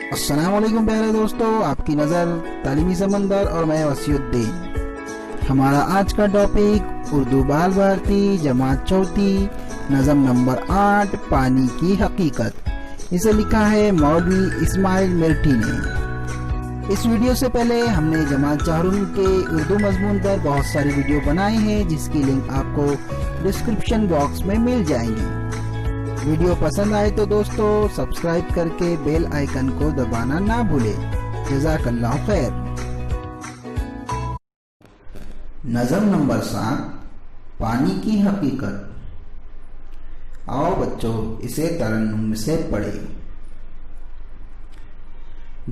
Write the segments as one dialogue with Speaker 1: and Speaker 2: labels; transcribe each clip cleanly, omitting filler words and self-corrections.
Speaker 1: अस्सलाम वालेकुम प्यारे दोस्तों, आपकी नज़र तालीमी समंदर और मैं वसीउद्दीन। हमारा आज का टॉपिक उर्दू बाल भारती जमात चौथी नज़म नंबर 8 पानी की हकीकत। इसे लिखा है मौलवी इस्माइल मिर्ठी ने। इस वीडियो से पहले हमने जमात चाहरुम के उर्दू मजमून पर बहुत सारी वीडियो बनाए हैं, जिसकी लिंक आपको डिस्क्रिप्शन बॉक्स में मिल जाएंगी। वीडियो पसंद आए तो दोस्तों सब्सक्राइब करके बेल आइकन को दबाना ना भूले। जज़ाकल्लाह खैर। नज़म नंबर 7 पानी की हकीकत। आओ बच्चों, इसे तरन्नुम से पढ़े।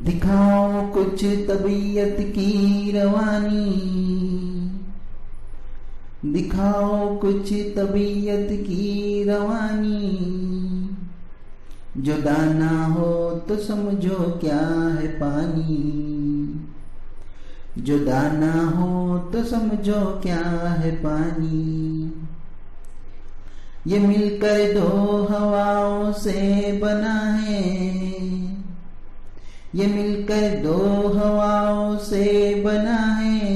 Speaker 1: दिखाओ कुछ तबीयत की रवानी, दिखाओ कुछ तबीयत की रवानी। जो दाना हो तो समझो क्या है पानी, जो दाना हो तो समझो क्या है पानी। ये मिलकर दो हवाओं से बना है, ये मिलकर दो हवाओं से बना है।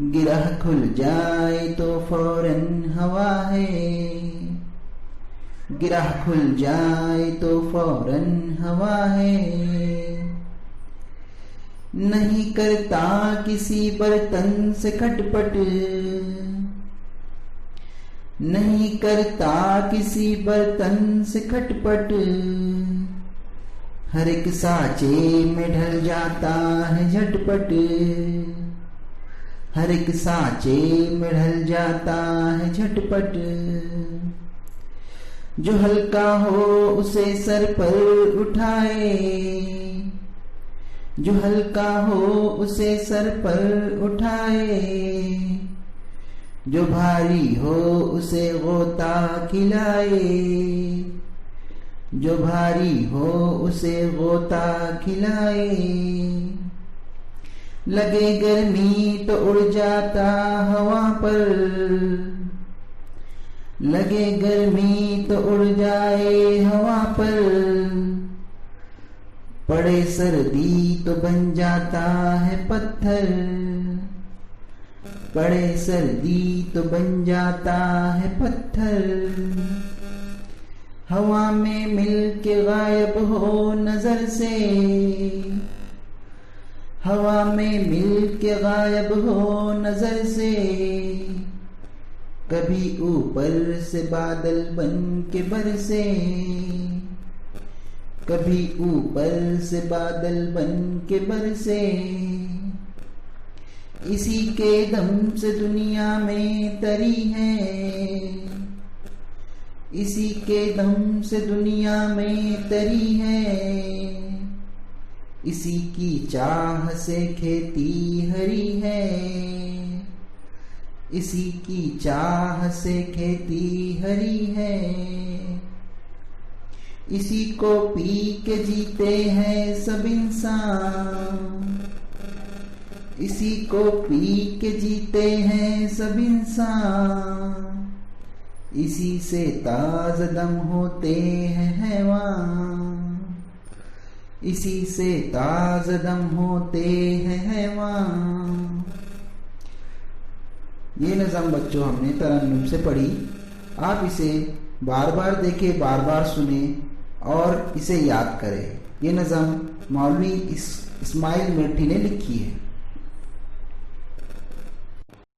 Speaker 1: गिरह खुल जाए तो फौरन हवा है, गिरह खुल जाए तो फौरन हवा है। नहीं करता किसी बर्तन से खटपट, नहीं करता किसी बर्तन से खटपट। हर एक साँचे में ढल जाता है झटपट, हर एक साँचे में ढल जाता है झटपट। जो हल्का हो उसे सर पर उठाए, जो हल्का हो उसे सर पर उठाए। जो भारी हो उसे गोता खिलाए, जो भारी हो उसे गोता खिलाए। लगे गर्मी तो उड़ जाता हवा पर, लगे गर्मी तो उड़ जाए हवा पर। पड़े सर्दी तो बन जाता है पत्थर, पड़े सर्दी तो बन जाता है पत्थर। हवा में मिल के गायब हो नजर से, हवा में मिल के गायब हो नजर से। कभी ऊपर से बादल बन के बरसे, कभी ऊपर से बादल बन के बरसे। इसी के दम से दुनिया में तरी है, इसी के दम से दुनिया में तरी है। इसी की चाह से खेती हरी है, इसी की चाह से खेती हरी है। इसी को पी के जीते हैं सब इंसान, इसी को पी के जीते हैं सब इंसान। इसी से ताज़दम होते हैं हैवान, इसी से ताज़दम होते हैं हैवान। ये नज़म बच्चों हमने तरन्नुम से पढ़ी। आप इसे बार बार देखें, बार बार सुने और इसे याद करें। ये नज़म मौलवी इस्माइल मिर्ठी ने लिखी है।